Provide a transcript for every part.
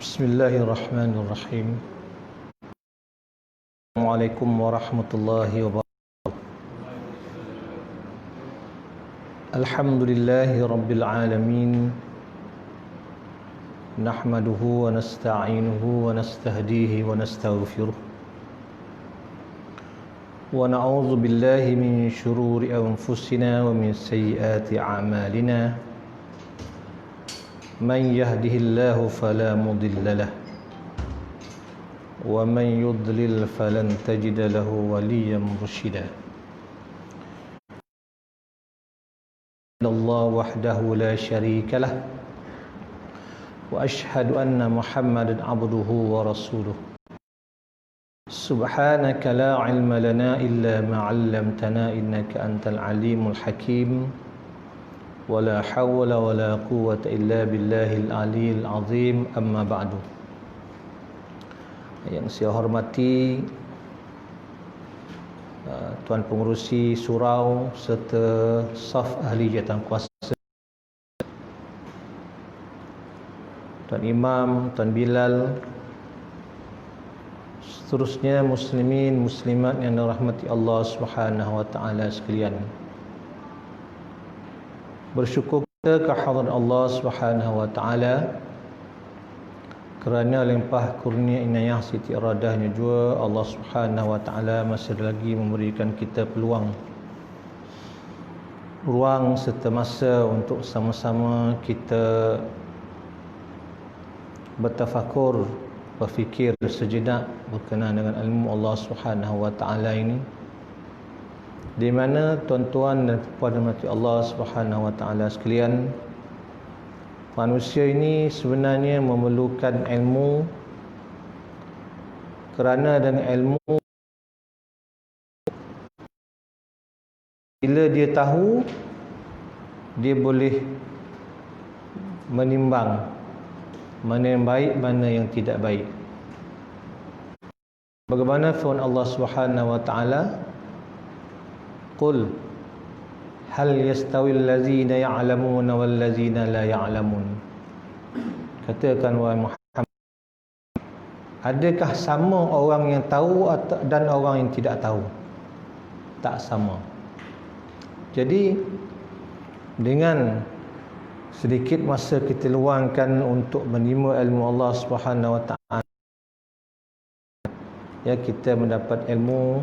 Bismillahirrahmanirrahim. Assalamualaikum warahmatullahi wabarakatuh. Alhamdulillahi rabbil alamin. Nahmaduhu wa nasta'inuhu wa nastahdihi wa nastaghfiruh. Wa na'udzu billahi min shururi anfusina wa min sayyiati a'malina. Man yahdihillahu fala mudilla lahu wa man yudlil falan tajida lahu waliyyan mursyida. Allah wahdahu la syarika lah wa ashhadu anna Muhammadan abduhu wa rasuluh. Subhanaka la ilma lana illa ma 'allamtana innaka antal alimul hakim. Wala hawla wala quwwata illa billahil aliyil azim, amma ba'du. Yang saya hormati Tuan Pengerusi Surau serta saf ahli jawatankuasa, Tuan Imam, Tuan Bilal, seterusnya muslimin muslimat yang dirahmati Allah Subhanahu wa taala sekalian. Bersyukur kita kehadirat Allah Subhanahu wa taala kerana limpah kurnia inayah siti iradahnya jua Allah Subhanahu wa taala masih lagi memberikan kita peluang, ruang serta masa untuk sama-sama kita bertafakur, berfikir sejenak berkenaan dengan ilmu Allah Subhanahu wa taala ini, di mana tuan-tuan dan puan-puan Allah Subhanahu wa taala sekalian, manusia ini sebenarnya memerlukan ilmu, kerana dengan ilmu bila dia tahu, dia boleh menimbang mana yang baik, mana yang tidak baik. Bagaimana firman Allah Subhanahu wa taala, Qul hal yastawil ladzina ya'lamuna wal ladzina la ya'lamun. Katakan wahai Muhammad, adakah sama orang yang tahu dan orang yang tidak tahu? Tak sama. Jadi dengan sedikit masa kita luangkan untuk menerima ilmu Allah Subhanahu wa taala, ya, kita mendapat ilmu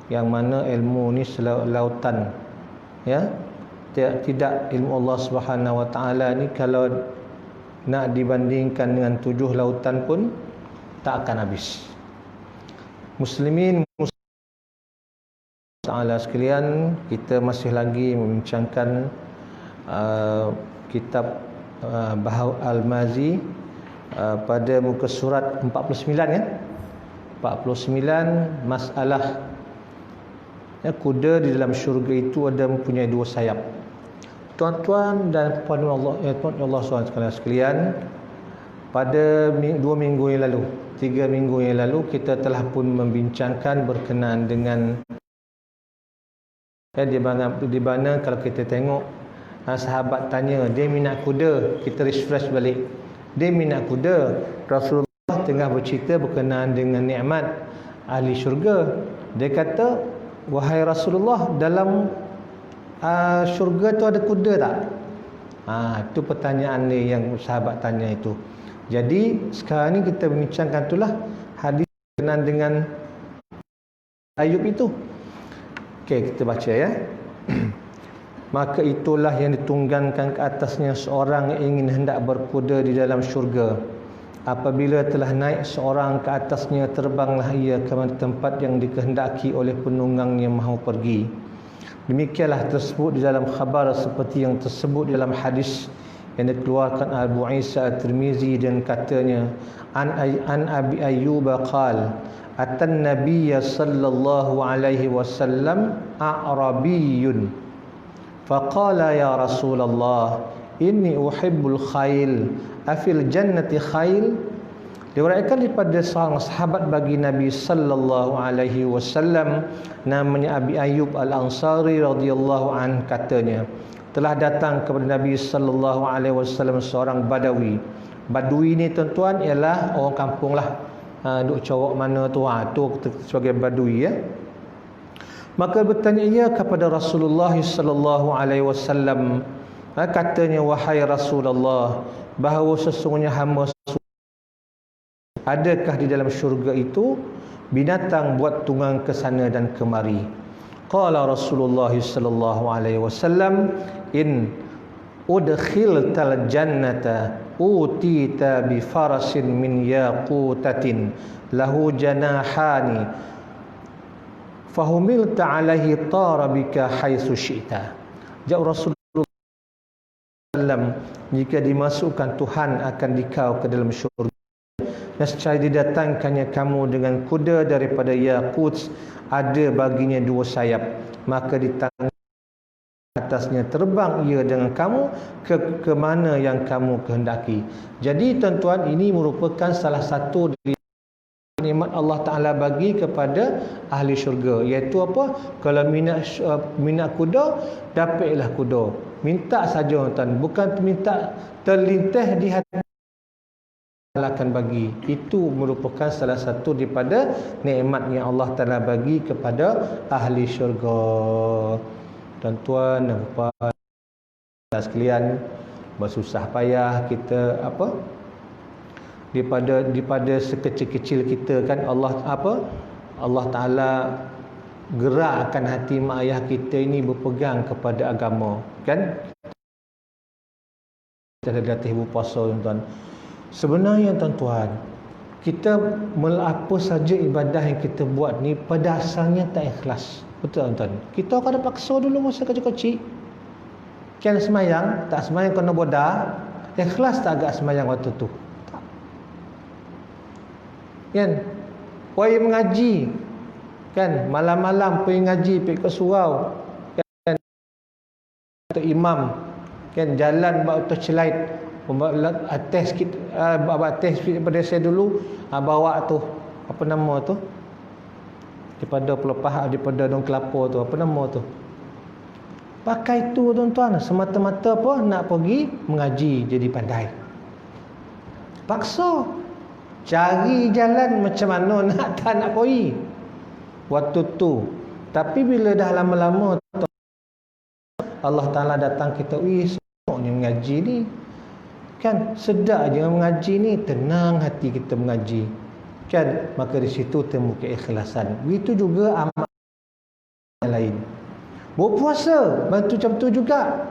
yang mana ilmu ni lautan, ya. Tidak, ilmu Allah Subhanahu wa taala ni kalau nak dibandingkan dengan 7 lautan pun tak akan habis. Muslimin taala sekalian, kita masih lagi membincangkan kitab Bahaul Al-Mazi pada muka surat 49, ya. 49 masalah, ya, kuda di dalam syurga itu ada mempunyai 2 sayap. Tuan-tuan dan puan-puan Allah SWT sekalian, pada 2 minggu yang lalu, 3 minggu yang lalu, kita telah pun membincangkan berkenaan dengan, ya, di mana kalau kita tengok, sahabat tanya, dia minat kuda, kita refresh balik, dia minat kuda. Rasulullah tengah bercerita berkenaan dengan nikmat ahli syurga. Dia kata, wahai Rasulullah, dalam syurga tu ada kuda tak? Itu pertanyaan dia yang sahabat tanya itu. Jadi sekarang ni kita membincangkan itulah hadis berkenaan dengan Ayub itu. Okey, kita baca, ya. Maka itulah yang ditunggankan ke atasnya seorang yang ingin hendak berkuda di dalam syurga. Apabila telah naik seorang ke atasnya, terbanglah ia ke tempat yang dikehendaki oleh penunggang yang mahu pergi. Demikianlah tersebut di dalam khabar seperti yang tersebut di dalam hadis yang dikeluarkan Abu Isa At-Tirmizi, dan katanya, an Abi Ayyub qala atan nabiyya sallallahu alaihi wasallam a'rabiyyun faqala ya Rasulullah inni uhibbul khail afil jannati khail. Diriwayatkan daripada seorang sahabat bagi Nabi sallallahu alaihi wasallam, namanya Abi Ayyub Al-Ansari radhiyallahu an, katanya, telah datang kepada Nabi sallallahu alaihi wasallam seorang Badawi Badui ni tuan-tuan ialah orang kampung lah. Duk corok mana tu, tu sebagai badui ya. Maka bertanya ia kepada Rasulullah sallallahu alaihi wasallam, katanya, wahai Rasulullah, bahawa sesungguhnya hamba adakah di dalam syurga itu binatang buat tunggang ke sana dan kemari? Qala Rasulullah sallallahu alaihi wasallam, in udkhiltal jannata utita bi farasin min yaqutatin lahu janahani fahumilta alaihi tara bika haitsu syi'ta. Jawab Rasulullah sallam, jika dimasukkan Tuhan akan dikau ke dalam syurga, nescaya didatangkannya kamu dengan kuda daripada yakut, ada baginya 2 sayap, maka ditangkap atasnya, terbang ia dengan kamu ke mana yang kamu kehendaki. Jadi tuan-tuan, ini merupakan salah satu nikmat Allah Ta'ala bagi kepada ahli syurga, iaitu apa? Kalau minat kuda, dapatlah kuda. Minta saja tuan, bukan minta terlintas di hati akan bagi. Itu merupakan salah satu daripada nikmat yang Allah Ta'ala bagi kepada ahli syurga. Tuan-tuan dan puan sekalian, bersusah payah kita daripada sekecil-kecil kita kan, Allah Ta'ala gerakkan hati mak ayah kita ini berpegang kepada agama kan. Kita dah latih berpuasa tuan-tuan. Sebenarnya tuan-tuan, kita apa saja ibadah yang kita buat ni pada asalnya tak ikhlas. Betul tuan-tuan. Kita kadang paksa dulu masa kecil-kecil. Kan semayang, tak semayang kena boda, ikhlas tak agak semayang waktu tu? Tak. Kan? Pergi mengaji. Kan? Malam-malam pergi ngaji, pergi ke surau. Kan? Untuk imam. Kan? Jalan buat torchlight. Atas sikit, atas daripada saya dulu, bawa tu, apa nama tu? Daripada pelepah, daripada daun kelapa tu, apa nama tu? Pakai tu tuan-tuan, semata-mata apa? Nak pergi mengaji, jadi pandai. Paksa. Cari jalan macam mana nak pergi waktu tu. Tapi bila dah lama-lama Allah Ta'ala datang kita, semua ni mengaji ni kan, sedap je mengaji ni, tenang hati kita mengaji kan, maka di situ temu keikhlasan. Begitu juga amal yang lain. Berpuasa bantu macam tu juga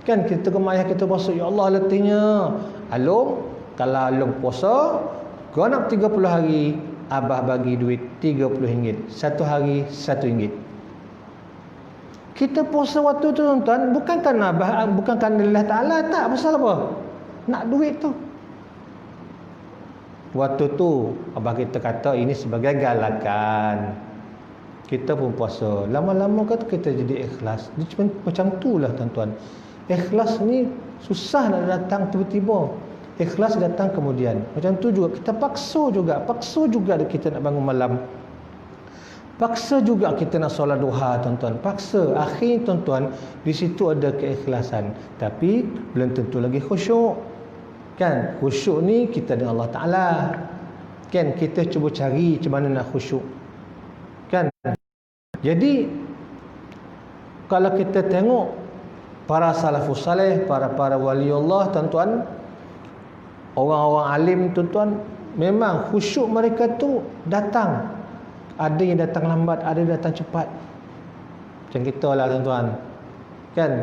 kan, kita ke mayah kita puasa, ya Allah letihnya alung, kalau alung puasa kau nak 30 hari, abah bagi duit RM30, satu hari RM1. Kita puasa waktu tu tuan-tuan, bukan kerana abah, bukan kerana Allah Ta'ala, tak, pasal apa? Nak duit tu. Waktu tu abah kita kata ini sebagai galakan. Kita pun puasa. Lama-lama kata kita jadi ikhlas. Dia macam tu lah tuan-tuan. Ikhlas ni susah nak datang tiba-tiba. Ikhlas datang kemudian. Macam tu juga kita paksa juga kita nak bangun malam. Paksa juga kita nak solat duha tuan-tuan. Paksa. Akhirnya tuan-tuan, di situ ada keikhlasan. Tapi belum tentu lagi khusyuk. Kan, khusyuk ni kita dengan Allah Ta'ala. Kan, kita cuba cari macam mana nak khusyuk. Kan. Jadi kalau kita tengok para salafus saleh, para wali Allah tuan-tuan, orang-orang alim tuan-tuan, memang khusyuk mereka tu datang. Ada yang datang lambat, ada yang datang cepat. Macam kita lah tuan-tuan. Kan.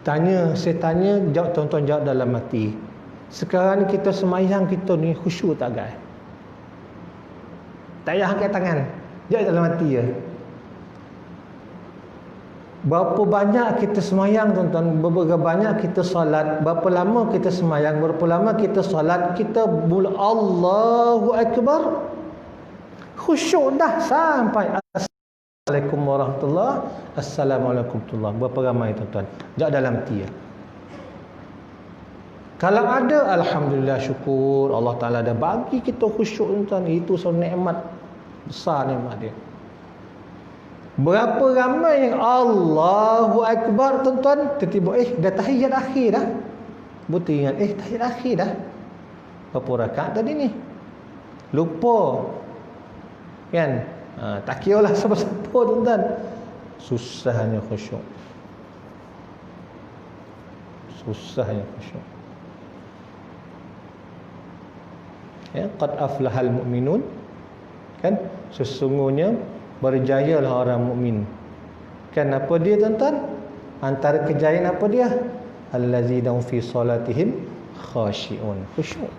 Saya tanya, jawab tuan-tuan, jawab dalam hati. Sekarang ni kita semayang kita ni khusyuk tak guys? Tak payah angkat tangan, jawab dalam hati je. Berapa banyak kita semayang tuan-tuan, berapa banyak kita solat, berapa lama kita semayang, berapa lama kita solat, kita mula Allahu Akbar, khusyuk dah sampai Assalamualaikum warahmatullahi, Assalamualaikum warahmatullahi. Berapa ramai tuan-tuan? Jawab dalam hati ya. Kalau ada, alhamdulillah, syukur Allah Ta'ala dah bagi kita khusyuk tuan-tuan. Itu satu nikmat besar, nikmat dia. Berapa ramai yang Allahu Akbar tuan-tuan, tiba-tiba dah tahiyat akhir dah. Betul ingat, tahiyat akhir dah. Berapa rakaat tadi ni? Lupa. Kan? Tak kira lah siapa-siapa tuan-tuan. Susahnya khusyuk. Susahnya khusyuk. Ya, qad aflahal mu'minun. Kan? Sesungguhnya berjayalah orang mukmin. Kan apa dia tuan-tuan? Antara kejayaan apa dia? Allazina fi salatihim khashi'un. Khusyuk.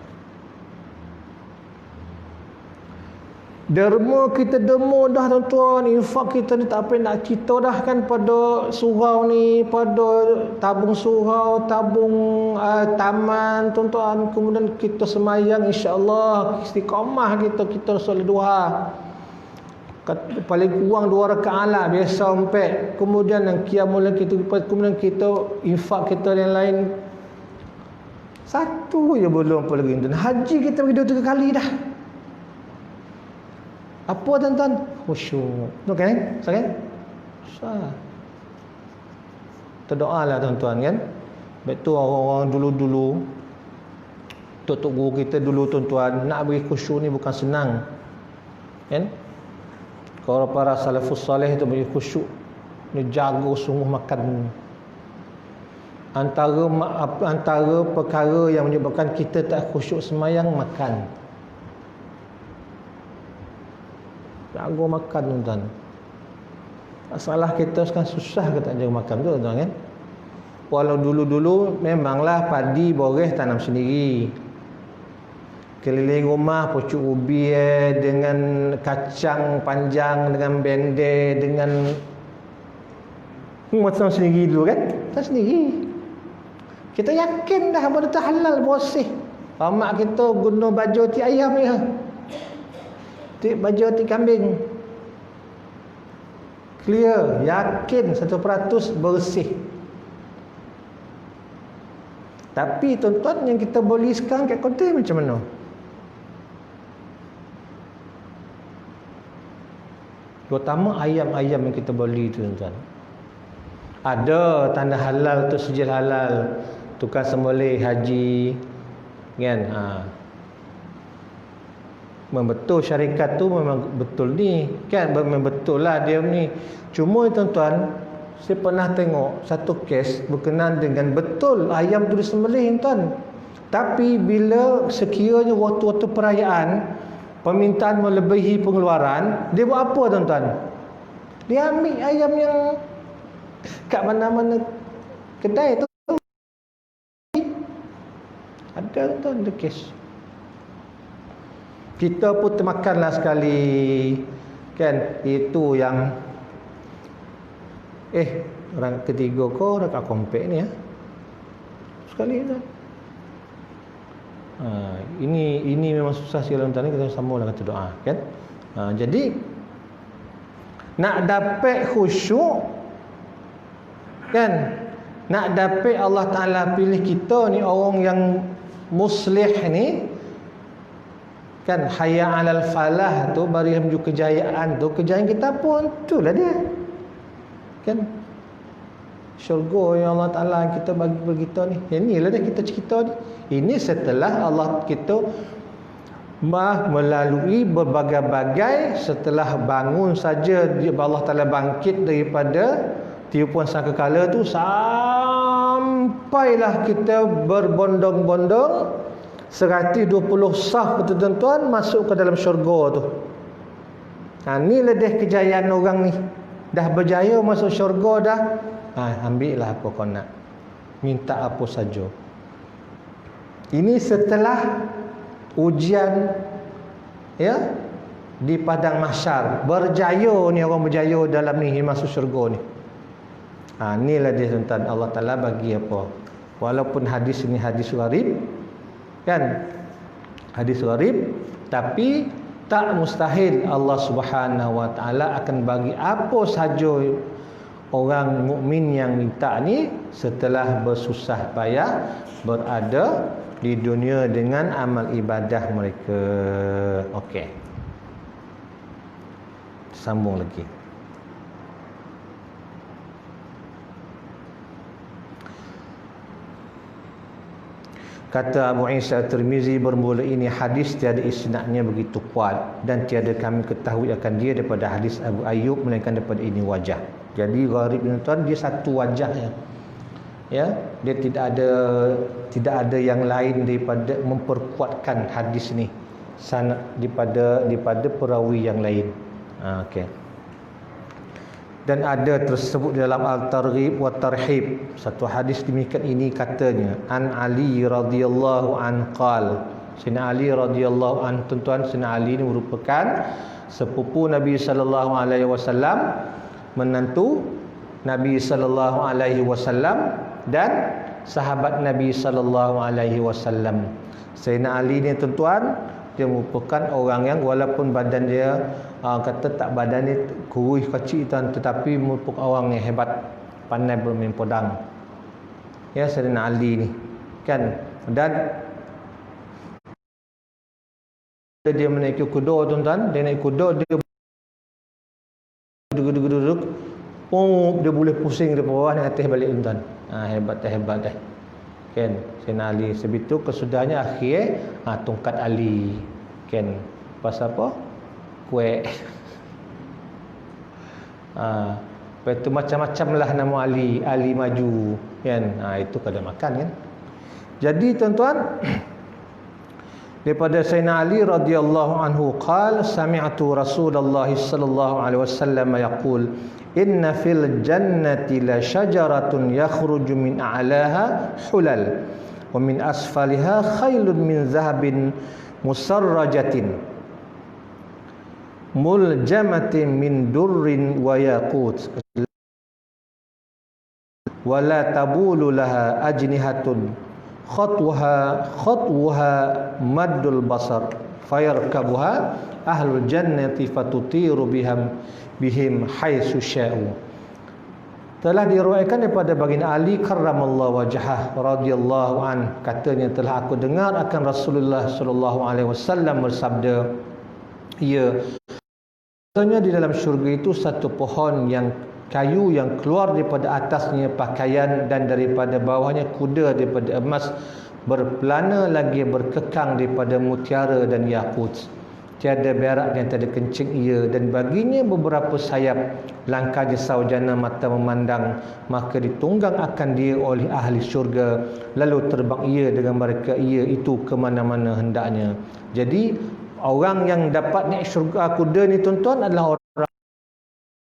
Derma kita demo dah tuan-tuan, infak kita ni tak apa nak cerita dah kan, pada surau ni, pada tabung surau, tabung taman tuan-tuan, kemudian kita semayang insya-Allah istiqamah kita solat duha. Paling kurang 2 rakaat lah biasa empat. Kemudian yang qiyamul lail kita, kemudian kita infak kita yang lain. Satu je belum apa lagi tuan. Haji kita pergi 2-3 kali dah. Apa tuan-tuan? Khusyuk. Tu kan? Kan? Susah. Terdoalah tuan-tuan kan. Betul orang-orang dulu-dulu, tok-tok guru kita dulu tuan-tuan, nak bagi khusyuk ni bukan senang. Kan? Kalau para salafus salih tu bagi khusyuk ni jaga sungguh makan. Antara perkara yang menyebabkan kita tak khusyuk semayang, makan. Jaga makan tuan-tuan. Masalah kita sekarang susah ke tak jaga makan tu tuan-tuan kan. Walau dulu-dulu memanglah padi boreh tanam sendiri. Keliling rumah pucuk ubi dengan kacang panjang, dengan bende, dengan macam sendiri dulu kan. Tak sendiri. Kita yakin dah benda tu halal bersih. Mak kita guna baju ti ayam ya. Baju hati kambing. Clear, yakin 100% bersih. Tapi tuan-tuan yang kita beli sekarang kat kedai macam mana? Terutama ayam-ayam yang kita beli tu tuan-tuan. Ada tanda halal tu, sijil halal, tukar sembelih haji kan. Membetul syarikat tu memang betul ni kan, memang betul lah dia ni. Cuma tuan-tuan, saya pernah tengok satu kes berkenaan dengan betul ayam tu disembelih tuan, tapi bila sekiranya waktu-waktu perayaan permintaan melebihi pengeluaran, dia buat apa tuan-tuan? Dia ambil ayam yang kat mana-mana kedai tu ada tuan, ada kes. Kita pun termakanlah sekali kan, itu yang orang ketiga kau orang kat kompak ni sekali kan. Ini memang susah sikit tuan-tuan ni, kita sambunglah kata doa kan. Jadi nak dapat khusyuk kan, nak dapat Allah Taala pilih kita ni orang yang muslih ni kan, hayya 'alal falah tu, bari menuju kejayaan tu, kejayaan kita pun itulah dia kan, syurga yang Allah Ta'ala kita bagi kita ni. Inilah dia kita cerita ni. Ini setelah Allah kita melalui berbagai-bagai, setelah bangun saja Allah Ta'ala bangkit daripada tiupan sangkakala tu, sampailah kita berbondong-bondong 120 saf tuan-tuan masuk ke dalam syurga tu. Inilah dia kejayaan orang ni. Dah berjaya masuk syurga dah. Ambillah apa kau nak. Minta apa saja. Ini setelah ujian ya di padang mahsyar. Berjaya ni, orang berjaya dalam ni masuk syurga ni. Inilah dia tuan-tuan, Allah Ta'ala bagi apa. Walaupun hadis ini hadis gharib kan, hadis gharib, tapi tak mustahil Allah Subhanahu Wa Ta'ala akan bagi apa saja orang mukmin yang minta ni setelah bersusah payah berada di dunia dengan amal ibadah mereka. Okey, sambung lagi. Kata Abu Isa At-Tirmizi, bermula ini hadis tiada isnadnya begitu kuat dan tiada kami ketahui akan dia daripada hadis Abu Ayyub melainkan daripada ini wajah. Jadi gharib ni tuan, dia satu wajahnya. Ya, dia tidak ada yang lain daripada memperkuatkan hadis ni sanad daripada perawi yang lain. Okey. Dan ada tersebut dalam Al-Targhib wa Tarhib satu hadis demikian ini, katanya an Ali radhiyallahu an qal, Sayyidina Ali radhiyallahu an, tuan-tuan, Sayyidina Ali ini merupakan sepupu Nabi sallallahu alaihi wasallam, menantu Nabi sallallahu alaihi wasallam dan sahabat Nabi sallallahu alaihi wasallam. Sayyidina Ali ni tuan-tuan, dia merupakan orang yang walaupun badan dia kata tak badan ni kurus kecil tuan, tetapi merupakan orang yang hebat, pandai bermain pedang. Ya, Sayyidina Ali ni kan. Dan dia menaiki kuda tuan-tuan, dia naik kuda, dia duduk, dia boleh pusing dari bawah dan atas balik tuan-tuan. Hebat dah. Kan, Sayyidina Ali. Sebab itu kesudahnya akhir tongkat Ali. Kan, pasal apa? Kuek. Lepas itu macam-macam lah nama Ali. Ali maju. Kan, itu kada makan kan. Jadi tuan-tuan, daripada Sayyidina Ali radhiyallahu anhu qala sami'tu Rasulullah sallallahu alaihi wasallam yaqul inna fil jannati la syajaratun yakhruju min a'laha hulal wa min asfaliha khailun min zahabin musarrajatin muljamatin min durrin wa yaqut wa la tabulu laha ajnihatun khatwaha maddul basar fayarkabuha ahlul jannati fatutiru bihim haitsu sya'u. Telah diriwayatkan daripada baginda Ali karramallahu wajhah radhiyallahu an, katanya telah aku dengar akan Rasulullah sallallahu alaihi wasallam bersabda, ya, katanya di dalam syurga itu satu pohon yang kayu yang keluar daripada atasnya pakaian dan daripada bawahnya kuda daripada emas, berpelana lagi berkekang daripada mutiara dan yakut. Tiada berak dan tiada kencing ia, dan baginya beberapa sayap, langkahnya saujana mata memandang, maka ditunggang akan dia oleh ahli syurga, lalu terbang ia dengan mereka ia itu ke mana-mana hendaknya. Jadi orang yang dapat naik syurga kuda ni tuan-tuan adalah orang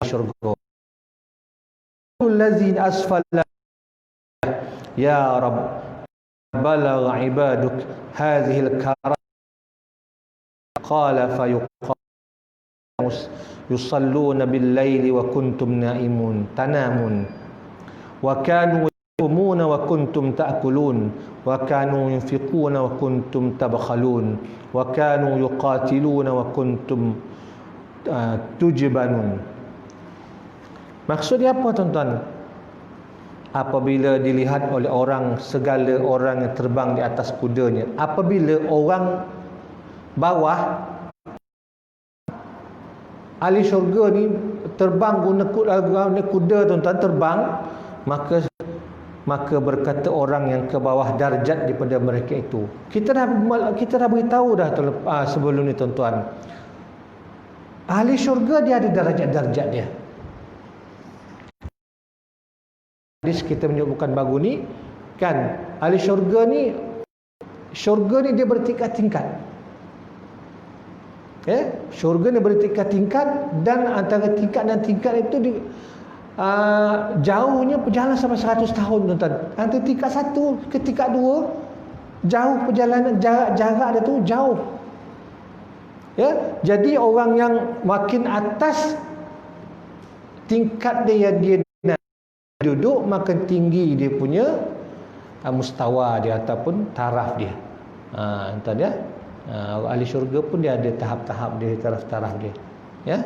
syurga. Allazi asfala ya rab balagha ibaduk hadhihi al-karam qala fayuqam yusalluna bil-laili wa kuntum naimun tanamun wa kanu yaqumuna wa kuntum ta'kulun wa kanu yunfiquna wa kuntum tabkhalun wa kanu yuqatiluna wa kuntum tujbanun. Maksudnya apa tuan-tuan? Apabila dilihat oleh orang, segala orang yang terbang di atas kudanya, apabila orang bawah ahli syurga ni terbang guna kuda tuan-tuan, terbang, maka berkata orang yang ke bawah darjat daripada mereka itu. Kita dah beritahu dah sebelum ni tuan-tuan. Ahli syurga dia ada darjat-darjat dia. Hadis kita menyebutkan baru ni kan, ahli syurga ni dia bertingkat-tingkat. Syurga ni bertingkat-tingkat, dan antara tingkat dan tingkat itu jauhnya perjalanan sampai 100 tahun tuan-tuan. Antara tingkat 1 ke tingkat 2 jauh perjalanan, jarak dia tu jauh. Jadi orang yang makin atas tingkat dia duduk, makin tinggi dia punya mustawa dia ataupun taraf dia. Tuan ya. Ahli syurga pun dia ada tahap-tahap dia, taraf-taraf dia. Ya.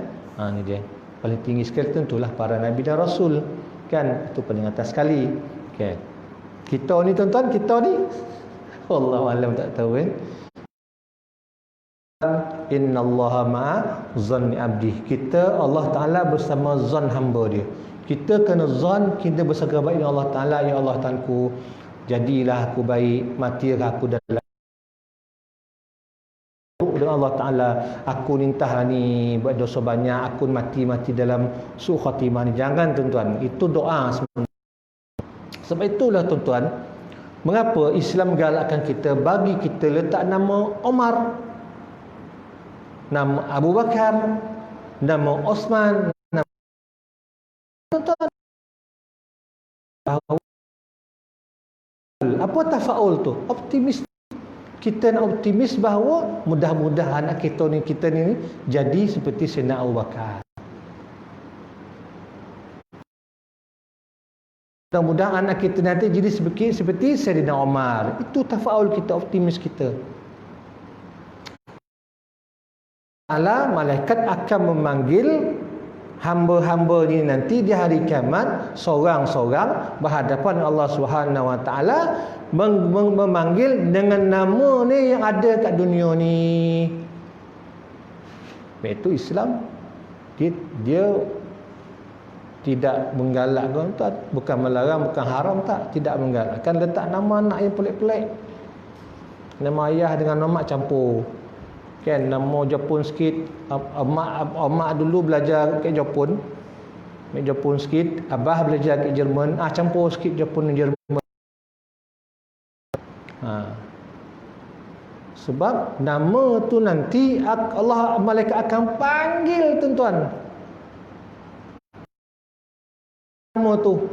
Ni dia. Paling tinggi sekali tentulah para nabi dan rasul. Kan? Itu paling atas sekali. Okay. Kita ni tuan-tuan, wallahu alam tak tahu kan. Innallaha ma'a zanni abdi. Kita, Allah Taala bersama zan hamba dia. Kita kena zan, kita bersangka baik dengan Allah Taala, ya Allah Tuanku, jadilah aku baik, matilah aku dalam dengan Allah Ta'ala, aku nintah ni buat dosa banyak, aku mati dalam su khatimah ni. Jangan tuan-tuan, itu doa sebenarnya. Sebab itulah tuan-tuan, mengapa Islam galakkan kita, bagi kita letak nama Omar, nama Abu Bakar, nama Osman, nama tuan-tuan. Apa tafaul tu? Optimis. Kita nak optimis bahawa mudah-mudahan anak kita ni jadi seperti Sayyidina Abu Bakar. Mudah-mudahan anak kita nanti jadi seperti Sayyidina Umar. Itu tafaul kita, optimis kita. Allah, malaikat akan memanggil hamba-hamba ni nanti di hari kiamat seorang-seorang berhadapan Allah Subhanahu Wa Taala, memanggil dengan nama ni yang ada kat dunia ni. Itu Islam dia tidak menggalakkan, bukan melarang, bukan haram, tidak menggalakkan letak nama anak yang pelik-pelik. Nama ayah dengan nama mak campur. Kan nama Jepun sikit, mak dulu belajar ke Jepun. Jepun sikit, abah belajar ke Jerman, campur sikit Jepun dan Jerman. Sebab nama tu nanti Allah, malaikat akan panggil tuan-tuan. Nama tu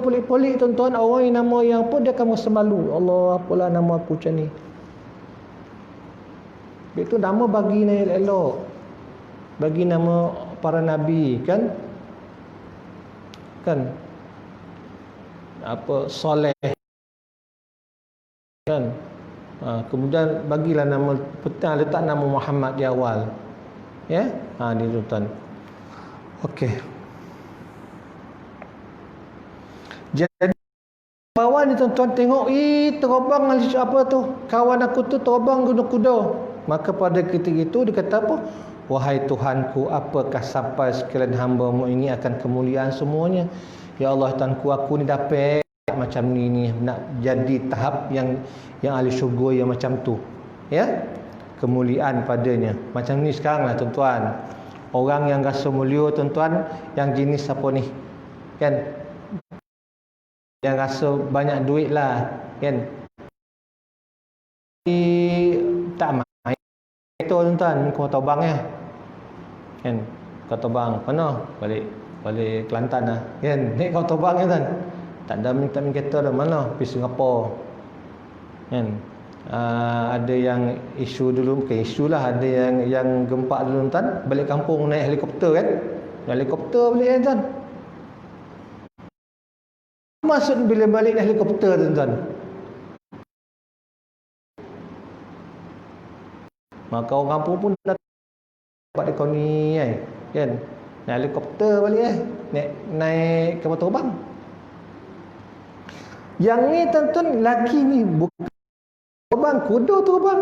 pelik-pelik tuan-tuan, orang yang nama yang apa dia akan rasa malu. Allah, apalah nama aku macam ni. Itu nama bagi ni elok. Bagi nama para nabi kan? Kan? Apa soleh kan? Kemudian bagilah nama, letak nama Muhammad di awal. Ya? Ni tuan-tuan. Okey. Jadi bawah ni tuan-tuan tengok, terbang apa tu? Kawan aku tu terbang guna kuda. Maka pada ketika itu dia kata apa? Wahai Tuhanku, apakah sampai sekalian hamba-Mu ini akan kemuliaan semuanya? Ya Allah Tuhanku, aku ni dapat macam ni nak jadi tahap yang ahli syurga yang macam tu. Ya? Kemuliaan padanya. Macam ni sekarang lah tuan-tuan. Orang yang rasa mulia tuan-tuan, yang jenis apa ni? Kan? Yang rasa banyak duit lah. Kan? Tak main. Itu tuan-tuan, kau bang ya. Kan? Kau bang, mana? Balik Kelantan lah. Kan? Naik kau bang ya tuan. Tak ada minta kereta dah, mana? Pergi Singapura. Kan? Ada yang isu dulu, bukan isu lah, ada yang gempak dulu tuan, balik kampung naik helikopter kan? Helikopter balik kan tuan? Maksud bila balik helikopter tuan-tuan? Maka orang kampung pun dah dapat dekat ni kan? Naik helikopter balik naik kapal terbang. Yang ni tuan-tuan, laki ni bukan terbang, kuda terbang.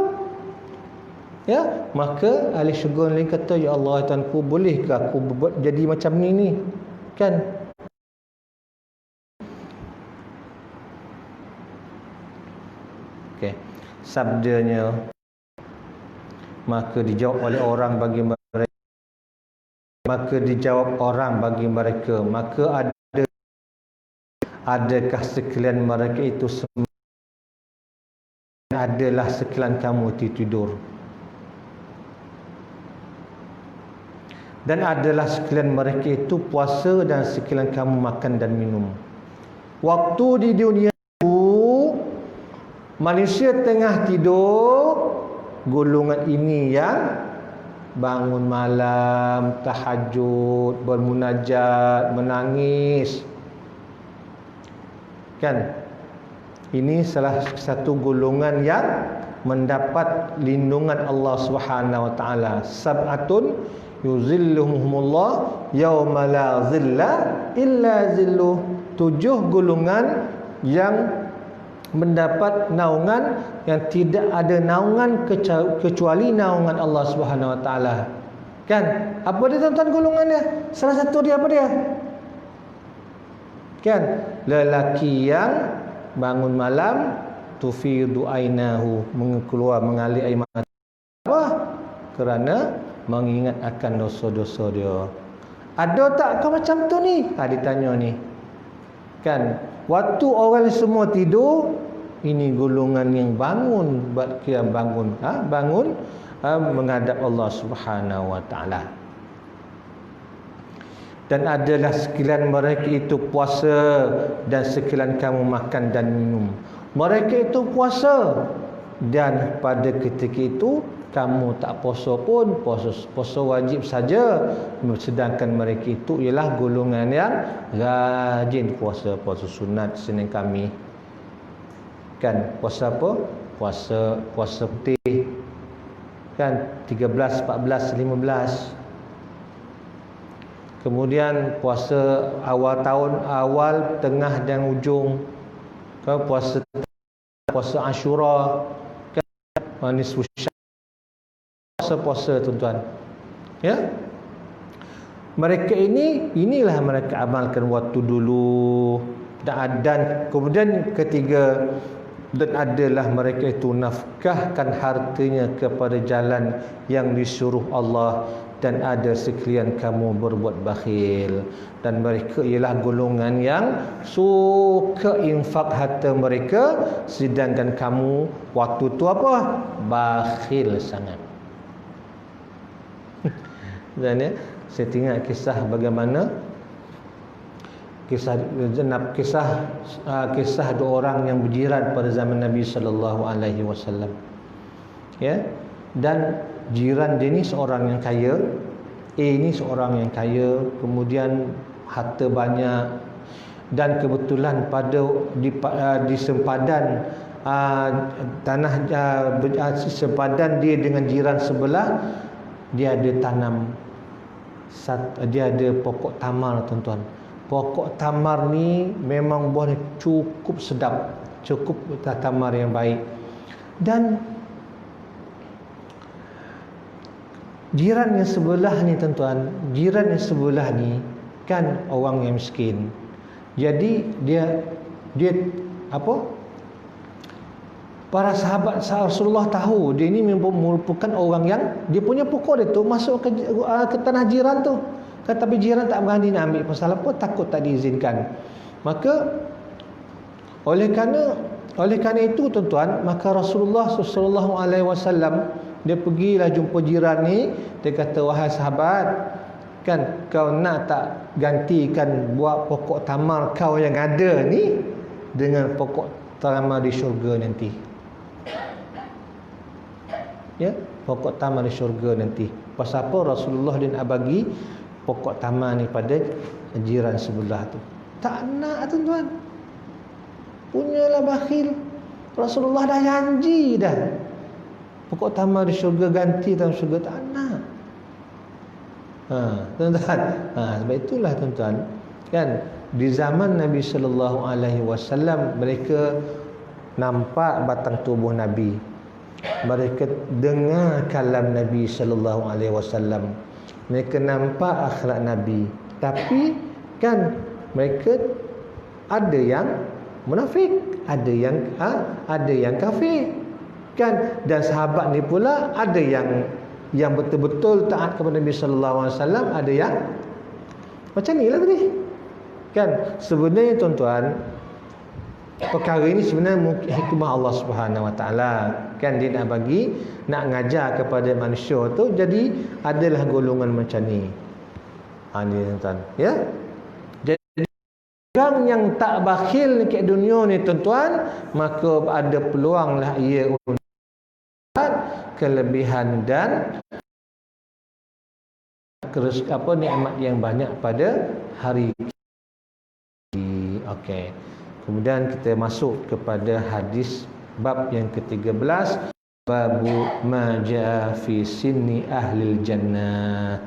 Ya, maka ahli syurga ni kata, ya Allah Tuanku, bolehkah aku buat jadi macam ni kan? Okey. Sabdanya, maka dijawab oleh orang bagi mereka. Maka dijawab orang bagi mereka, maka adakah sekalian mereka itu adalah sekalian kamu tidur, dan adalah sekalian mereka itu puasa, dan sekalian kamu makan dan minum. Waktu di dunia itu manusia tengah tidur, golongan ini yang bangun malam, tahajud, bermunajat, menangis. Kan? Ini salah satu golongan yang mendapat lindungan Allah Subhanahu Wa Taala. Sab'atun yuzilluhumullah yauma la zilla illa zilluh. 7 golongan yang mendapat naungan yang tidak ada naungan kecuali naungan Allah Subhanahu Wa Taala. Kan? Apa dia tuan-tuan golongan dia? Salah satu dia apa dia? Kan? lelaki yang bangun malam tufidu ainahu, mengalir air mata. Apa? Kerana mengingat akan dosa-dosa dia. Ada tak kau macam tu ni? Ditanya ni. Kan, waktu orang semua tidur, ini golongan yang bangun, bangun menghadap Allah Subhanahu wa taala. Dan adalah sekalian mereka itu puasa, dan sekalian kamu makan dan minum. Mereka itu puasa, dan pada ketika itu kamu tak puasa pun, puasa wajib saja. Sedangkan mereka itu ialah golongan yang rajin puasa sunat Senin Khamis. Kan, puasa apa? Puasa putih. Kan, 13, 14, 15. Kemudian puasa awal tahun, awal, tengah dan ujung. Kan, puasa Ashura. Kan, nisfu Syawal, puasa tuan-tuan. Ya. Mereka inilah mereka amalkan waktu dulu. Dan kemudian ketiga, dan adalah mereka itu nafkahkan hartanya kepada jalan yang disuruh Allah, dan ada sekalian kamu berbuat bakhil. Dan mereka ialah golongan yang suka infak harta mereka, sedangkan kamu waktu tu apa? Bakhil sangat. Dan ya, saya tengok kisah bagaimana kisah dua orang yang berjiran pada zaman Nabi sallallahu alaihi wasallam. Ya. Dan jiran dia ni seorang yang kaya. Ni seorang yang kaya, kemudian harta banyak, dan kebetulan di sempadan tanah sempadan dia dengan jiran sebelah, dia ada pokok tamar, tuan-tuan. Pokok tamar ni memang buah cukup sedap, cukup tamar yang baik. Dan jiran yang sebelah ni, tuan-tuan, jiran yang sebelah ni kan orang yang miskin. Jadi dia apa? Para sahabat Rasulullah tahu dia ni merupakan orang yang dia punya pokok dia tu masuk ke tanah jiran tu. Tetapi jiran tak berani nak ambil. Pasal apa? Takut tak diizinkan. Maka oleh kerana itu, tuan-tuan, maka Rasulullah sallallahu alaihi wasallam dia pergilah jumpa jiran ni. Dia kata, wahai sahabat, kan kau nak tak gantikan buat pokok tamar kau yang ada ni dengan pokok tamar di syurga nanti? Ya, pokok tamar di syurga nanti. Pasal apa? Rasulullah dia nak bagi pokok tamar ni pada jiran sebelah tu. Tak nak, tuan-tuan. Punyalah bakhil. Rasulullah dah janji dah. Pokok tamar di syurga ganti dalam syurga, tak nak. Tuan-tuan. Sebab itulah, tuan-tuan, kan di zaman Nabi sallallahu alaihi wasallam mereka nampak batang tubuh Nabi. Mereka dengar kalam Nabi sallallahu alaihi wasallam. Mereka nampak akhlak Nabi. Tapi kan mereka ada yang munafik, ada yang kafir. Kan, dan sahabat ni pula ada yang betul-betul taat kepada Nabi sallallahu alaihi wasallam, ada yang macam nilah tadi. Kan, sebenarnya, tuan-tuan, perkara ini sebenarnya hikmah Allah Subhanahu wa taala. Kan dia nak ngajar kepada manusia tu, jadi adalah golongan macam ni. Ni, tuan-tuan, ya. Jadi orang yang tak bakhil ke dunia ni, tuan-tuan, maka ada peluanglah ia untuk kelebihan dan nikmat yang banyak pada hari ini. Okey. Kemudian kita masuk kepada hadis bab yang ke-13, babu ma jaa fi sinni ahlil jannah.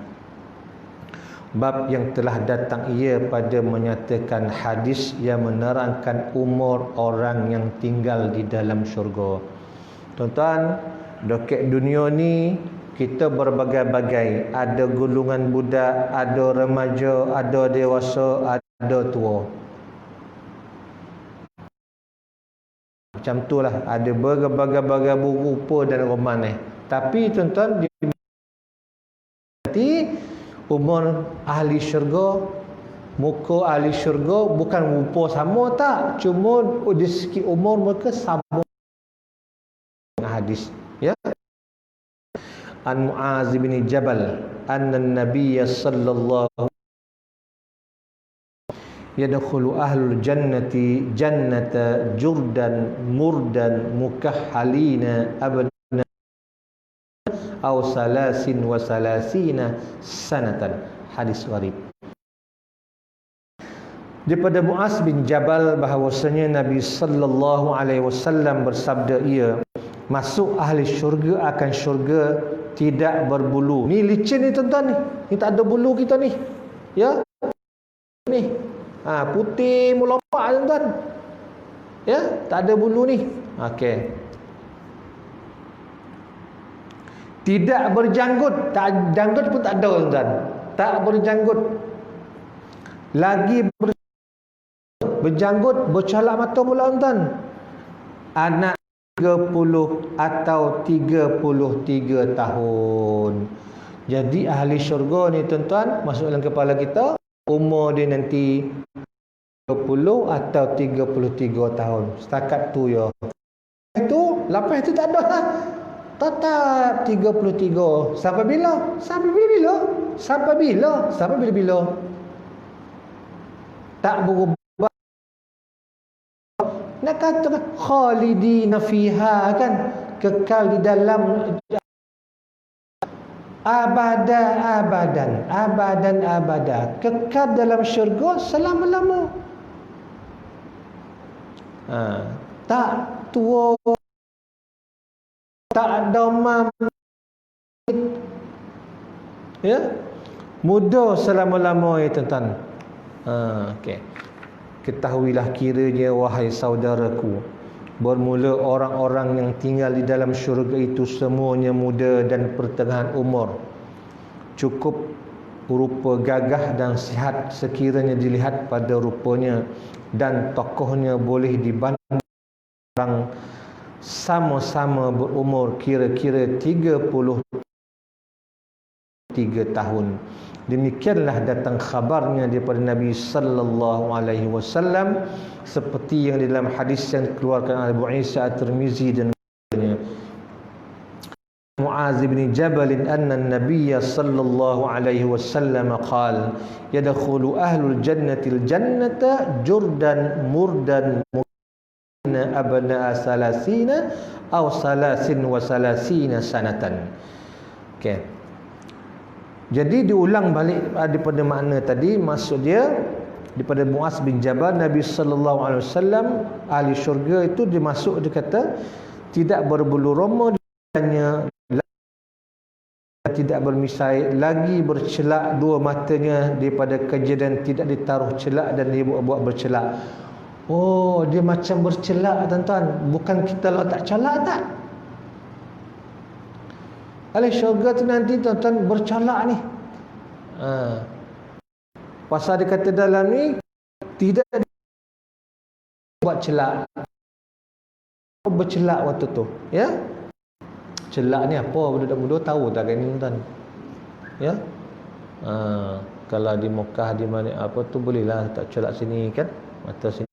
Bab yang telah datang ia pada menyatakan hadis yang menerangkan umur orang yang tinggal di dalam syurga. Tuan-tuan, dekat dunia ni kita berbagai-bagai. Ada golongan budak, ada remaja, ada dewasa, ada tua. Macam tu lah. Ada berbagai-bagai rupa dan roman Tapi tuan-tuan, nanti umur ahli syurga, muka ahli syurga bukan rupa sama tak. Cuma dari segi umur mereka sama dengan hadis. Ya. An Muaz bin Jabal anna an-nabiy sallallahu yadkhulu ahlul jannati jannata jurdan murdan mukahhalina abna aw salasin wa salasina sanatan. Hadis gharib. Daripada Muaz bin Jabal bahawasanya Nabi sallallahu alaihi wasallam bersabda, ia masuk ahli syurga akan syurga tidak berbulu. Ni licin ni tuan-tuan ni. Ni tak ada bulu kita ni. Ya. Ni. Putih melompak tuan-tuan. Ya, tak ada bulu ni. Okey. Tidak berjanggut, tak janggut pun tak ada tuan-tuan. Tak berjanggut. Lagi berjanggut, bercalak mata pula tuan-tuan. Anak 30 atau 33 tahun. Jadi ahli syurga ni tuan-tuan, masuk dalam kepala kita, umur dia nanti 30 atau 33 tahun. Setakat tu ya. Itu, lepas tu tak ada lah. Tetap 33. Sampai bila? Sampai bila? Sampai bila? Sampai bila-bila? Tak berubah. Nak kata khalidina fiha kan, kekal di dalam abadan, kekal dalam syurga selama-lama. Tak tua, tak domam, ya, muda selama-lama ya tuan-tuan. Okey. Ketahuilah kiranya wahai saudaraku, bermula orang-orang yang tinggal di dalam syurga itu semuanya muda dan pertengahan umur, cukup rupa gagah dan sihat sekiranya dilihat pada rupanya, dan tokohnya boleh dibanding orang sama-sama berumur kira-kira 33 tahun. Demikianlah datang khabarnya daripada Nabi sallallahu alaihi wasallam seperti yang di dalam hadis yang dikeluarkan oleh Abu Isa At-Tirmizi dan Muaz bin Jabal anna an-nabiy sallallahu alaihi wasallam qala yadkhulu ahlul jannati al-jannata jurdan murdan abna salasina aw salasin wa salasina sanatan. Okey. Jadi diulang balik daripada makna tadi, maksud dia daripada Muaz bin Jabal, Nabi sallallahu alaihi wasallam ahli syurga itu dimasuk, dia kata tidak berbulu roma, hanya tidak bermisai, lagi bercelak dua matanya daripada kejadian tidak ditaruh celak dan dia buat bercelak. Oh, dia macam bercelak tuan-tuan, bukan kita letak celak tak. Ahli syurga tu nanti tuan-tuan bercolak ni. Pasal dia kata dalam ni tidak buat celak. Bercelak waktu tu, ya. Celak ni apa? Budak-budak tahu tak kan ni tuan? Ya. Kalau di Mekah di mana apa tu bolehlah tak celak sini kan? Mata sini.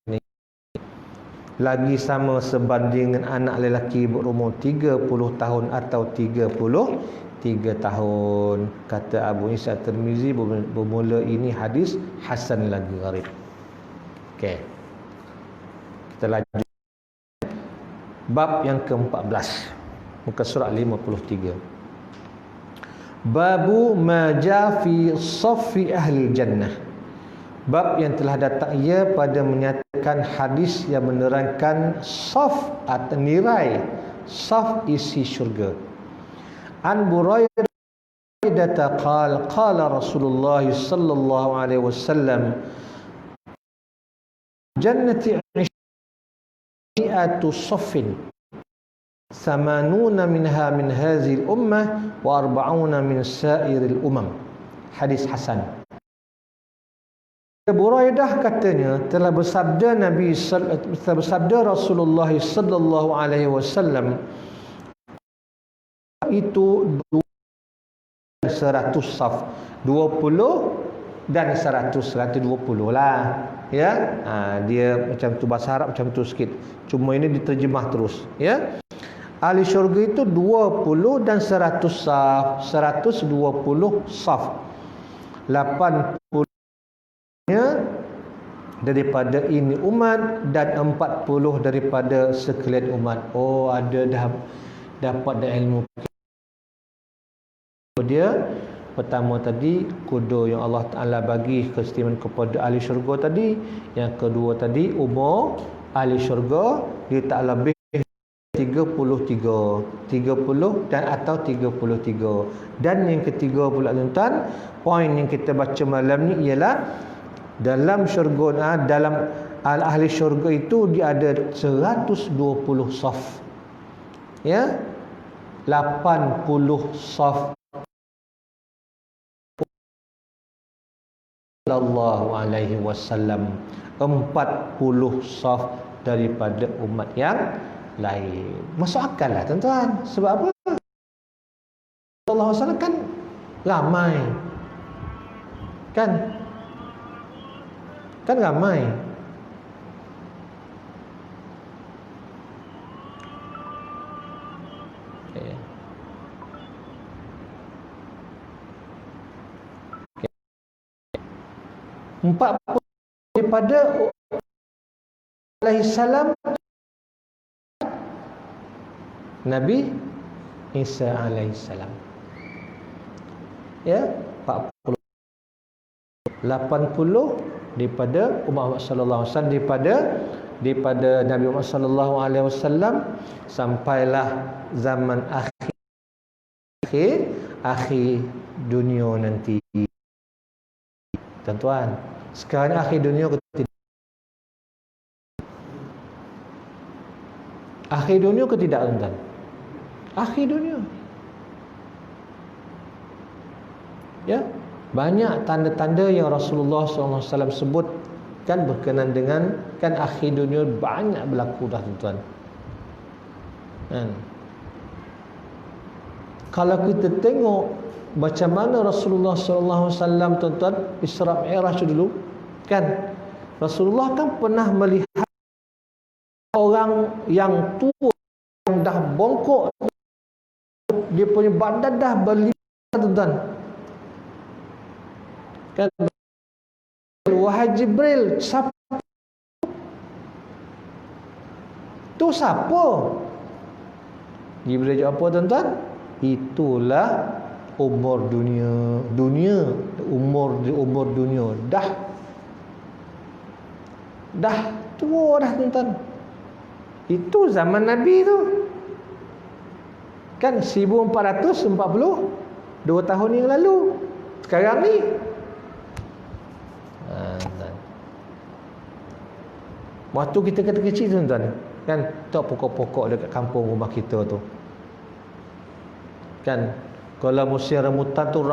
Lagi sama sebanding dengan anak lelaki berumur 30 tahun atau 33 tahun. Kata Abu Isa At-Tirmizi, bermula ini hadis hasan lagi gharib. Okey. Kita lanjut. Bab yang ke-14. Muka surat 53. Babu ma ja fi saffi ahli jannah. Bab yang telah datang ia pada menyatakan hadis yang menerangkan saf atau nirai saf isi syurga. An Buraidah qala Rasulullah sallallahu alaihi wasallam jannati 'mi'atu saffin 80 minha min hadhihi al-ummah wa 40 min sa'iril umam. Hadis hasan. Buraidah katanya telah bersabda Rasulullah sallallahu alaihi wasallam itu 100 saf, 20 dan 120 lah ya. Dia macam tu, bahasa Arab macam tu sikit, cuma ini diterjemah terus ya. Ahli syurga itu 20 dan 100 saf, 120 saf, 80 daripada ini umat dan 40 daripada sekalian umat. Oh, ada dah dapat dah ilmu dia. Pertama tadi kudo yang Allah Ta'ala bagi keistimewaan kepada ahli syurga tadi. Yang kedua tadi umur ahli syurga dia tak lebih 30 dan atau 33. Dan yang ketiga pula tuan-tuan, poin yang kita baca malam ni ialah dalam syurga, dalam ahli syurga itu dia ada 120 saf ya, 80 saf sallallahu alaihi wasallam, 40 saf daripada umat yang lain. Masuk akal lah tuan-tuan. Sebab apa? Sallallahu alaihi wasallam kan ramai, kan ramai. Okay. 40 daripada alaihi salam Nabi Isa alaihi salam ya, 40, 80 daripada Muhammad sallallahu alaihi wasallam, daripada Nabi Muhammad sallallahu alaihi wasallam sampailah zaman akhir dunia nanti. Tuan-tuan, sekarang akhir dunia ke tidak? Akhir dunia ke tidak tuan-tuan? Akhir dunia. Ya, banyak tanda-tanda yang Rasulullah SAW sebut kan berkenaan dengan kan akhir dunia, banyak berlaku dah tuan-tuan. Kalau kita tengok macam mana Rasulullah SAW tuan-tuan Isra Mi'raj dulu kan, Rasulullah kan pernah melihat orang yang tua yang dah bongkok, dia punya badan dah berlipat tuan-tuan kan. Wahai Jibril, siapa tu, siapa? Jibril jawab apa tuan-tuan? Itulah umur dunia, umur dunia dah tua dah tuan-tuan. Itu zaman Nabi tu kan 1442 tahun yang lalu. Sekarang ni waktu kita kecil tuan-tuan kan, tak pokok-pokok dekat kampung rumah kita tu kan, kalau musim rambutan tu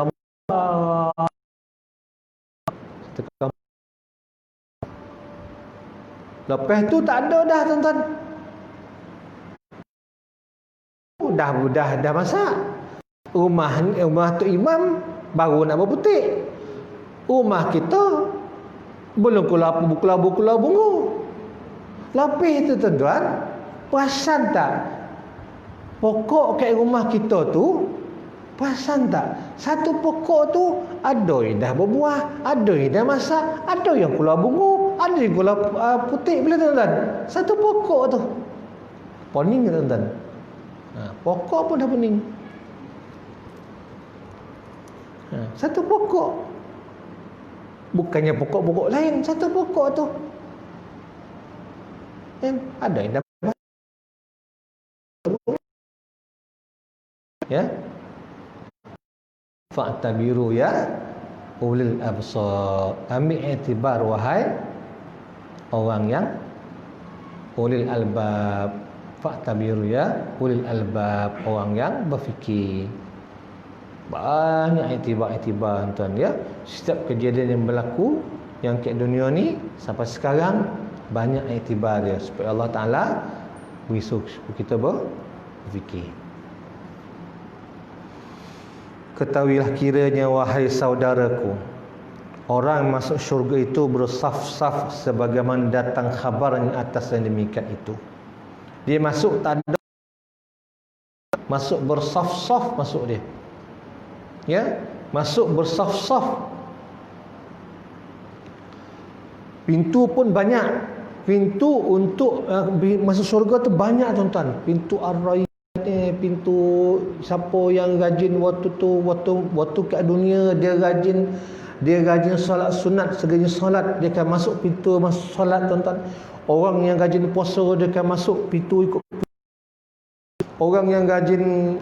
lepas tu tak ada dah tuan-tuan. Dah masak. Rumah tu imam baru nak berputik. Rumah kita belum kelabu bunga. Lepas tu tuan-tuan, perasan tak pokok kat rumah kita tu, perasan tak satu pokok tu ada yang dah berbuah, ada yang dah masak, ada yang keluar bunga, ada yang keluar putih boleh tuan-tuan. Satu pokok tu pening tuan-tuan. Pokok pun dah pening. Satu pokok, bukannya pokok-pokok lain, satu pokok tu ada yang dah ya. Fa'tabiru ya ulil absar, ambil iktibar wahai orang yang ulil albab. Fa'tabiru ya ulil albab, orang yang berfikir. Banyak iktibar tuan ya. Setiap kejadian yang berlaku yang kat dunia ni sampai sekarang banyak iktibar dia supaya Allah Ta'ala beri kita berfikir. Ketahuilah kiranya wahai saudaraku, orang masuk syurga itu bersaf-saf sebagaimana datang khabarnya atas yang demikian itu. Dia masuk tak ada, masuk bersaf-saf masuk dia. Ya, masuk bersaf-saf. Pintu pun banyak. Pintu untuk masuk syurga tu banyak tuan-tuan. Pintu Ar-Rayyan, pintu siapa yang rajin waktu kat dunia dia rajin solat sunat, segala solat dia akan masuk pintu masuk solat tuan-tuan. Orang yang rajin puasa dia akan masuk pintu ikut. Orang yang rajin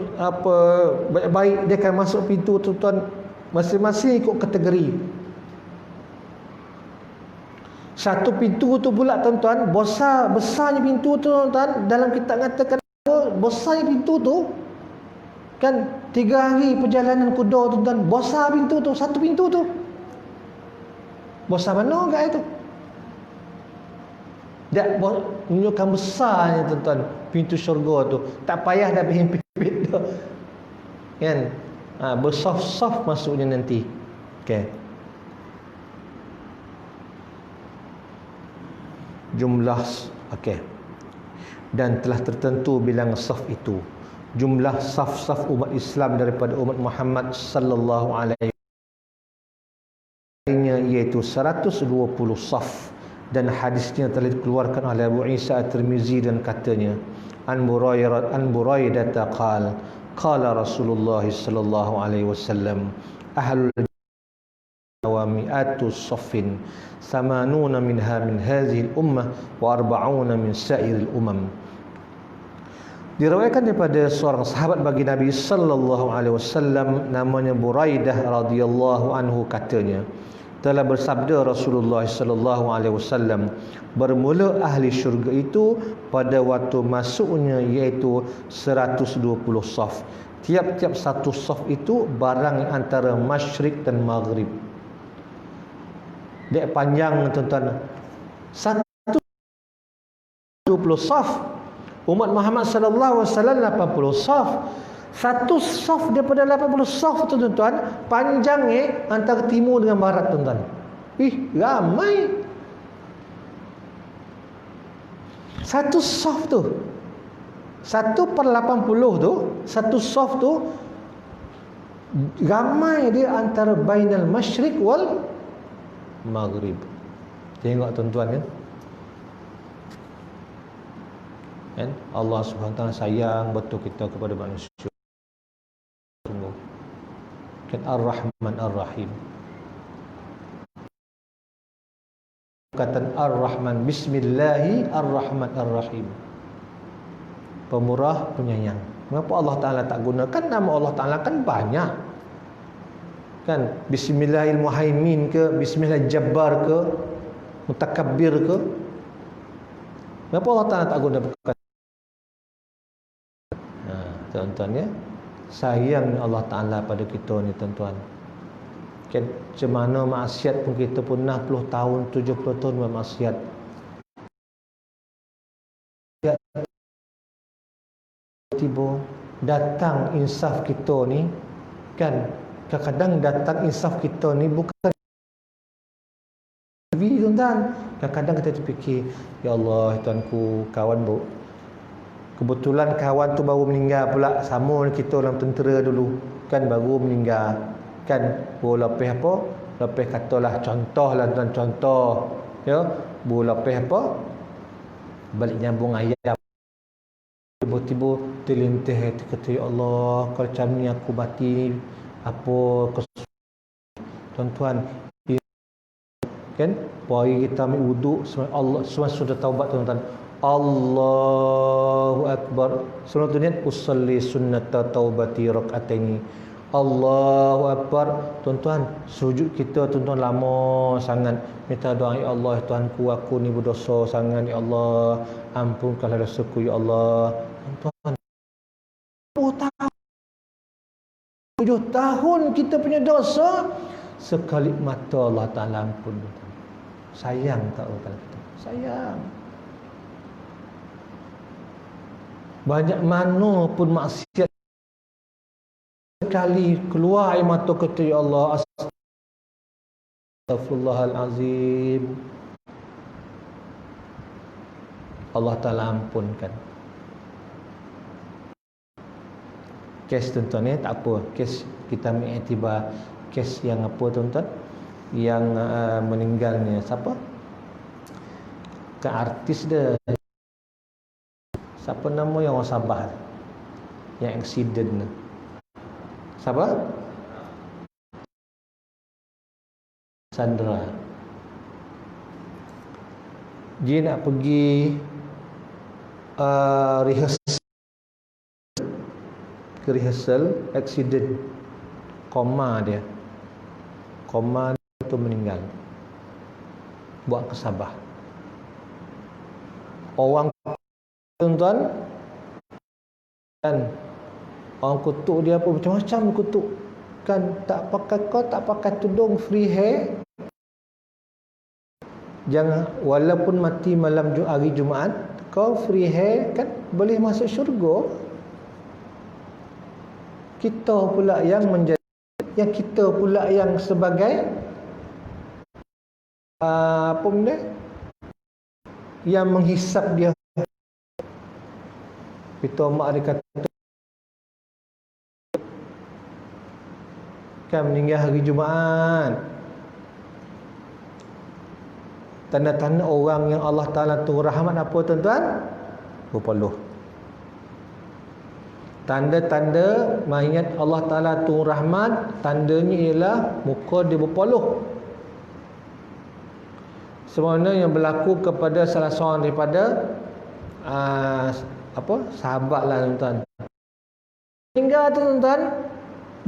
baik-baik dia akan masuk pintu tuan-tuan. Masing-masing ikut kategori. Satu pintu tu pula tuan-tuan, besarnya pintu tu tuan-tuan, dalam kitab katakan besarnya pintu tu kan 3 hari perjalanan kuda tuan-tuan, besar pintu tu, satu pintu tu. Besar mana kat itu? Dak menunjukkan besarnya tuan-tuan pintu syurga tu. Tak payah dah berhimpit tu. Kan? Bersaf-saf masuknya nanti. Okey. Jumlah dan telah tertentu bilangan saf itu. Jumlah saf-saf umat Islam daripada umat Muhammad sallallahu alaihi wasallam iaitu 120 saf, dan hadisnya telah dikeluarkan oleh Abu Isa At-Tirmizi dan katanya an Buraidah qala Rasulullah sallallahu alaihi wasallam ahlul wa mi'atu saffin samanuna minha min hadhihi al-ummah wa arba'una min sa'iril umam. Diriwayatkan daripada seorang sahabat bagi Nabi sallallahu alaihi wasallam namanya Buraidah radhiyallahu anhu, katanya telah bersabda Rasulullah sallallahu alaihi wasallam, bermula ahli syurga itu pada waktu masuknya iaitu 120 saf. Tiap-tiap satu saf itu barang antara masyrik dan maghrib. Dia panjang tuan-tuan. 120 saf. Umat Muhammad sallallahu alaihi wasallam 80 saf. Satu saf daripada 80 saf tu tuan-tuan, panjangnya antara timur dengan barat tuan-tuan. Ramai. Satu saf tu 1/80 tu, satu saf tu ramai dia antara bainal masyriq wal maghrib. Tengok tuan-tuan kan, Allah Subhanahu Taala sayang betul kita kepada manusia. Sungguh kan, Ar-Rahman Ar-Rahim. Kata Ar-Rahman, Bismillahi Ar-Rahman Ar-Rahim, pemurah penyayang. Mengapa Allah Taala tak gunakan nama Allah Taala? Kan banyak kan, Bismillahil Muhaimin ke, Bismillah Jabbar ke, Mutakabbir ke. Kenapa Allah Ta'ala tak guna bukan? Tuan-tuan ya, sayang Allah Ta'ala pada kita ni tuan-tuan. Kan, macam mana maksiat pun kita pun 60 tahun, 70 tahun bermaksiat. Tiba datang insaf kita ni kan, kadang-kadang datang insaf kita ni bukan tuan-tuan. Kadang-kadang kita terfikir, ya Allah tuanku, kawan kebetulan kawan tu baru meninggal pula, sama kita dalam tentera dulu kan, baru meninggal kan, baru lepas apa, lepas katalah contohlah tuan, contoh ya, baru lepas apa, balik nyambung ayat, tiba-tiba terlintih hati, kata ya Allah kalau macam ni aku mati apa tuan-tuan kan, pagi kita ambil wuduk, Allah semua sudah taubat tuan-tuan, Allahu Akbar, sebelum tu niat usalli sunnata taubati rak'ataini, Allahu Akbar. Tuan-tuan, sujud kita tuan-tuan lama sangat, minta doa, ya Allah Tuhanku, aku ni berdosa sangat, ya Allah ampunkanlah dosaku, ya Allah. Tuan-tuan, 7 tahun kita punya dosa, sekali mata Allah Ta'ala ampun. Sayang tak kalau kita. Sayang. Banyak mana pun maksiat sekali keluar air mata kata ya Allah astaghfirullahalazim, Allah Ta'ala ampunkan. Kes tuan-tuan ni tak apa, kes kita ambil iktibar kes yang apa tuan-tuan, yang meninggalnya siapa, kan artis dia, siapa nama yang orang Sabah yang accident, siapa? Sandra. Dia nak pergi rehearsal, accident, koma dia tu meninggal, buat ke Sabah. Orang tuan-tuan kan, orang kutuk dia apa macam-macam kutuk kan, tak pakai tudung, free hair, jangan, walaupun mati malam hari Jumaat kau free hair kan boleh masuk syurga. Kita pula yang menjadi, yang kita pula yang sebagai apa benda yang menghisap dia. Kita mak dia kata kan meninggal hari Jumaat. Tanda-tanda orang yang Allah Ta'ala tu rahmat apa tuan-tuan? Berpeluh. Tanda-tanda mayat Allah Ta'ala tu rahmat, tandanya ialah muka dia berpeluh. Sebenarnya yang berlaku kepada salah seorang daripada sahabat lah tuan-tuan. Hingga tuan-tuan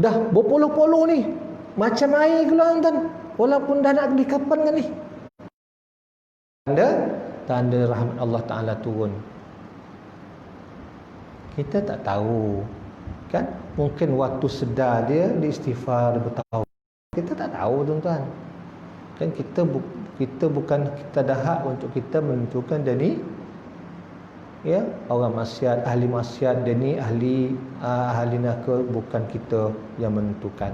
dah berpuluh-puluh ni, macam air keluar tuan-tuan, walaupun dah nak dikapankan ni. Tanda rahmat Allah Ta'ala turun. Kita tak tahu kan, mungkin waktu sedar dia istighfar, dia bertaubat. Kita tak tahu tuan-tuan kan, kita bukan, kita dah hak untuk kita menentukan dia ni ya orang maksiat, ahli maksiat, dia ni ahli neraka, bukan kita yang menentukan.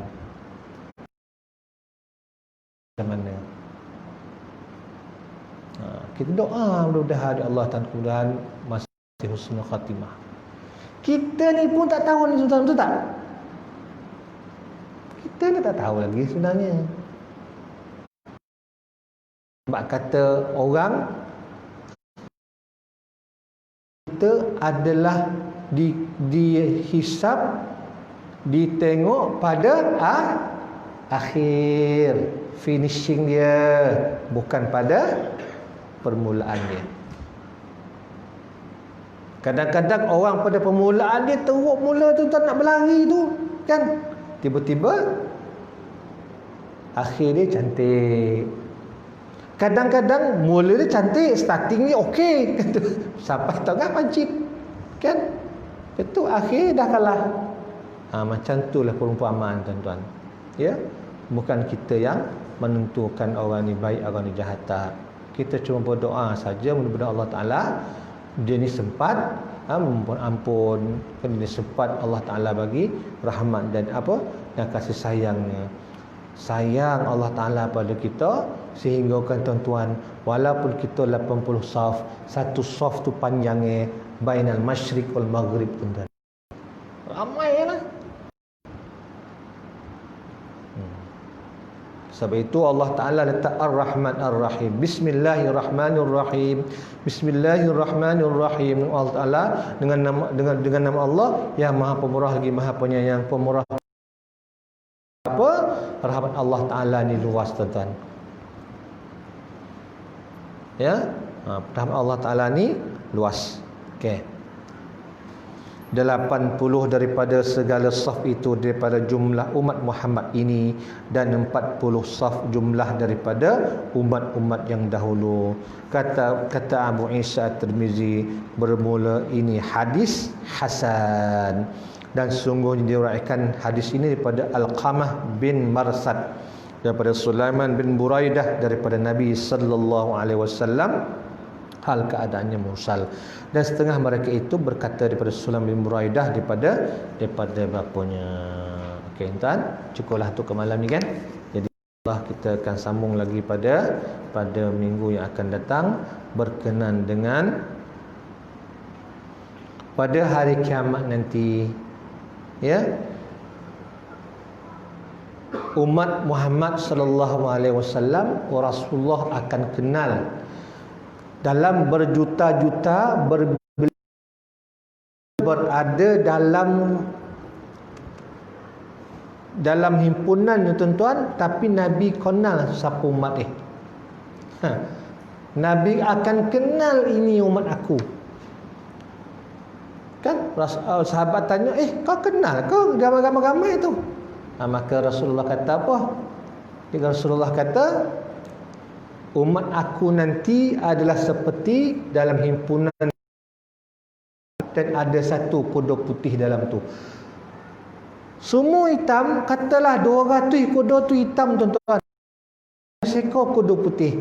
Macam mana kita doa mudah-mudahan Allah Ta'ala kemudahan masih husnul khatimah. Kita ni pun tak tahu ni tuan-tuan, betul tak? Kita ni tak tahu lagi sebenarnya. Sebab kata orang, kita adalah dihisap, ditengok pada akhir, finishing dia, bukan pada permulaan dia. Kadang-kadang orang pada permulaan dia teruk mula tu, tak nak berlari tu kan, tiba-tiba akhir dia cantik. Kadang-kadang mula dia cantik, starting dia okey, sampai tengah pancit kan, betul akhir dah kalah. Macam itulah perumpamaan tuan-tuan ya. Bukan kita yang menentukan orang ni baik, orang ni jahat, tak. Kita cuma berdoa saja, mudah-mudahan Allah Ta'ala dia ni sempat ampun kan, dia sempat Allah Ta'ala bagi rahmat dan dan kasih sayangnya. Sayang Allah Ta'ala pada kita sehingga kan tuan-tuan, walaupun kita 80 saf, satu saf tu panjangnya bainal masyriq wal maghrib tuan-tuan, ramai lah. Sebab itu Allah Ta'ala letak Ar-Rahman Ar-Rahim. Bismillahirrahmanirrahim. Bismillahirrahmanirrahim. Allah Ta'ala dengan nama Allah yang Maha Pemurah lagi Maha Penyayang. Pemurah apa? Rahmat Allah Ta'ala ni luas tuan-tuan. Ya? Rahmat Allah Ta'ala ni luas. Okey. 80 daripada segala saf itu daripada jumlah umat Muhammad ini, dan 40 saf jumlah daripada umat-umat yang dahulu. Kata Abu Isa At-Tirmizi, bermula ini hadis hasan, dan sungguhnya diriwayatkan hadis ini daripada Alqamah bin Marsad daripada Sulaiman bin Buraidah daripada Nabi sallallahu alaihi wasallam, hal keadaannya mursal. Dan setengah mereka itu berkata daripada Sulaiman bin Buraidah daripada bapanya. Okey tuan, cukuplah tu ke malam ni kan. Jadi Allah kita akan sambung lagi pada minggu yang akan datang berkenan dengan pada hari kiamat nanti, ya, umat Muhammad sallallahu alaihi wasallam Rasulullah akan kenal dalam berjuta-juta berada dalam himpunan ni tuan-tuan, tapi Nabi kenal siapa umat dia. Nabi akan kenal ini umat aku. Kan sahabat tanya, kau kenal kau ramai-ramai tu? Maka Rasulullah kata apa? Rasulullah kata, umat aku nanti adalah seperti dalam himpunan dan ada satu kuda putih dalam tu. Semua hitam, katalah 200 kuda tu hitam tuan-tuan. Seekor kuda putih.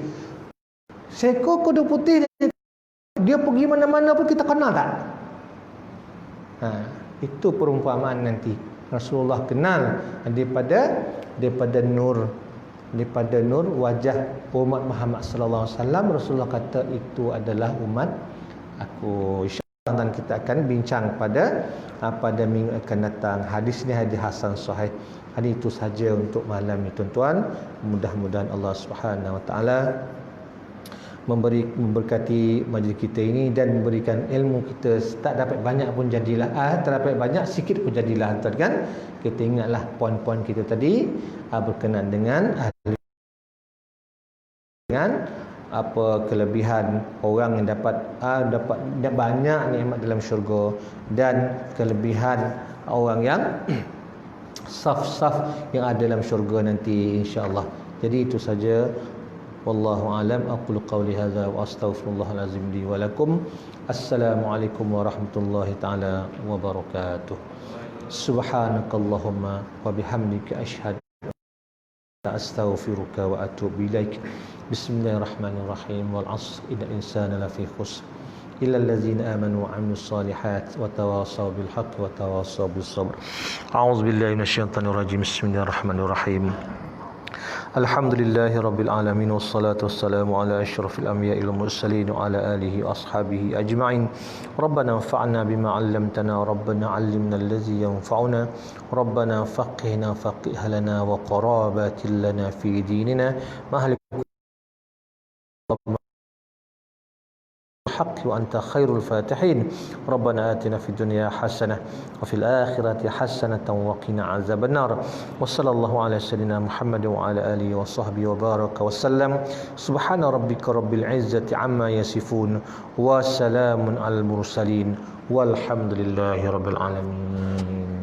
Seekor kuda putih dia pergi mana-mana pun kita kenal tak? Itu perumpamaan nanti. Rasulullah kenal daripada nur wajah umat Muhammad sallallahu alaihi wasallam. Rasulullah kata itu adalah umat aku. InsyaAllah kita akan bincang pada minggu akan datang. Hadis ni hadis hasan sahih. Hari itu saja untuk malam ni tuan-tuan. Mudah-mudahan Allah Subhanahu wa taala memberkati majlis kita ini dan memberikan ilmu kita. Tak dapat banyak pun jadilah, tak dapat banyak sikit pun jadilah tuan kan. Kita ingatlah poin-poin kita tadi berkenaan dengan apa kelebihan orang yang dapat banyak nikmat dalam syurga dan kelebihan orang yang saf-saf yang ada dalam syurga nanti insya-Allah. Jadi itu saja. Wallahu alam. Aqulu qawli hadza wa astaghfirullahal azim li wa lakum. Assalamualaikum warahmatullahi taala wabarakatuh. Subhanakallahumma wa bihamdika asyhadu astaghfiruka wa atubu ilaik. Bismillahirrahmanirrahim. Wal 'asr innal insana lafi khusr illa allazina amanu wa 'amilus solihat wa tawassaw bil haqqi wa tawassaw bis sabr. A'udzu billahi minasyaitonir rajim. Bismillahirrahmanirrahim. Alhamdulillahi rabbil alamin wassalatu wassalamu ala asyrafil anbiya'i wal mursalin wa ala alihi wa ashabihi ajma'in. Rabbana anfa'na bima 'allamtana, Rabbana 'allimna allazi yanfa'una, Rabbana faqihna faqih lana wa qarabatil lana fi dinina mahlik الحق وأنت خير الفاتحين. ربنا آتنا في الدنيا حسنة وفي الآخرة حسنة وقنا عذاب النار. وصلى الله على سيدنا محمد وعلى آله وصحبه وبارك وسلم. سبحان ربك رب العزة عما يصفون وسلام على المرسلين والحمد لله رب العالمين.